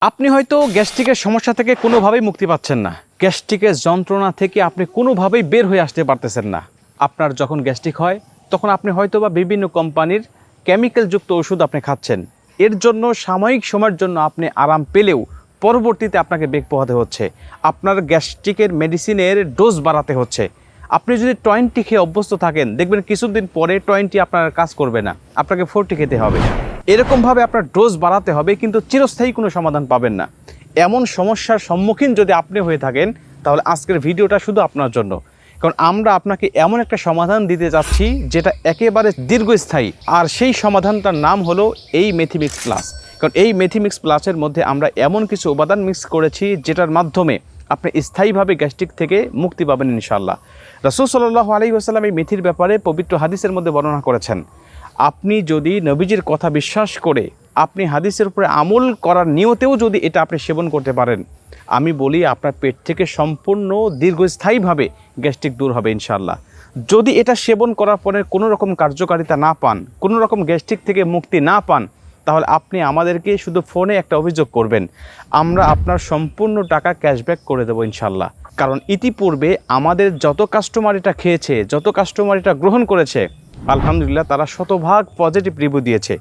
আপনি হয়তো গ্যাস্ট্রিকের সমস্যা থেকে কোনোভাবেই মুক্তি পাচ্ছেন না। গ্যাস্ট্রিকের যন্ত্রণা থেকে আপনি কোনোভাবেই বের হয়ে আসতে পারতেছেন না। আপনার যখন গ্যাস্ট্রিক হয় তখন আপনি হয়তোবা বিভিন্ন কোম্পানির কেমিক্যালযুক্ত ওষুধ আপনি খাচ্ছেন। এর জন্য সাময়িক সময়ের জন্য আপনি আরাম পেলেও পরবর্তীতে আপনাকে বেগ পোহাতে হচ্ছে। আপনার গ্যাস্ট্রিকের মেডিসিনের ডোজ বাড়াতে হচ্ছে। আপনি যদি 20 খেয়ে অভ্যস্ত থাকেন, দেখবেন কিছুদিন পরে 20 আপনার কাজ করবে না, আপনাকে 40 খেতে হবে। এরকমভাবে আপনার ডোজ বাড়াতে হবে, কিন্তু চিরস্থায়ী কোনো সমাধান পাবেন না। এমন সমস্যার সম্মুখীন যদি আপনি হয়ে থাকেন, তাহলে আজকের ভিডিওটা শুধু আপনার জন্য। কারণ আমরা আপনাকে এমন একটা সমাধান দিতে যাচ্ছি যেটা একেবারে দীর্ঘস্থায়ী। আর সেই সমাধানটার নাম হলো এই মেথিমিক্স প্লাস। কারণ এই মেথিমিক্স প্লাসের মধ্যে আমরা এমন কিছু উপাদান মিক্স করেছি যেটার মাধ্যমে আপনি স্থায়ীভাবে গ্যাস্ট্রিক থেকে মুক্তি পাবেন ইনশাআল্লাহ। রাসূল সাল্লাল্লাহু আলাইহি ওয়াসাল্লাম এই মেথির ব্যাপারে পবিত্র হাদিসের মধ্যে বর্ণনা করেছেন। আপনি যদি নবীজির কথা বিশ্বাস করে আপনি হাদিসের উপরে আমল করার নিয়তেও যদি এটা আপনি সেবন করতে পারেন, আমি বলি আপনার পেট থেকে সম্পূর্ণ দীর্ঘস্থায়ীভাবে গ্যাস্ট্রিক দূর হবে ইনশাআল্লাহ। যদি এটা সেবন করার পরে কোনো রকম কার্যকারিতা না পান, কোনো রকম গ্যাস্ট্রিক থেকে মুক্তি না পান, তাহলে আপনি আমাদেরকে শুধু ফোনে একটা অভিযোগ করবেন, আমরা আপনার সম্পূর্ণ টাকা ক্যাশব্যাক করে দেবো ইনশাআল্লাহ। কারণ ইতিপূর্বে আমাদের যত কাস্টমার এটা খেয়েছে, যত কাস্টমার এটা গ্রহণ করেছে, আলহামদুলিল্লাহ তারা শতভাগ পজিটিভ রিভিউ দিয়েছে।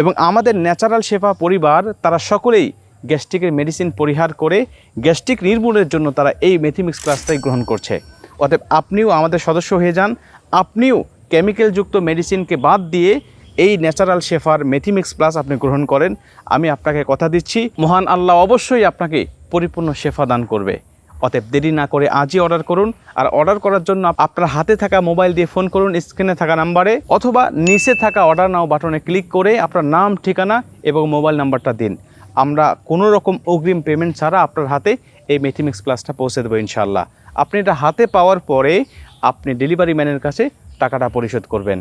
এবং আমাদের ন্যাচারাল শেফা পরিবার তারা সকলেই গ্যাস্ট্রিকের মেডিসিন পরিহার করে গ্যাস্ট্রিক নির্মূলের জন্য তারা এই মেথিমিক্স প্লাসটাই গ্রহণ করছে। অতএব আপনিও আমাদের সদস্য হয়ে যান, আপনিও কেমিক্যালযুক্ত মেডিসিনকে বাদ দিয়ে এই ন্যাচারাল শেফার মেথিমিক্স প্লাস আপনি গ্রহণ করেন। আমি আপনাকে কথা দিচ্ছি, মহান আল্লাহ অবশ্যই আপনাকে পরিপূর্ণ শেফা দান করবে। অতএব দেরি না করে আজই অর্ডার করুন। আর অর্ডার করার জন্য আপনার হাতে থাকা মোবাইল দিয়ে ফোন করুন স্ক্রিনে থাকা নাম্বারে, অথবা নিচে থাকা অর্ডার নাও বাটনে ক্লিক করে আপনার নাম, ঠিকানা এবং মোবাইল নাম্বারটা দিন। আমরা কোনো রকম অগ্রিম পেমেন্ট ছাড়া আপনার হাতে এই মেথিমিক্স প্লাসটা পৌঁছে দেবো ইনশাআল্লাহ। আপনি এটা হাতে পাওয়ার পরে আপনি ডেলিভারি ম্যানের কাছে টাকাটা পরিশোধ করবেন।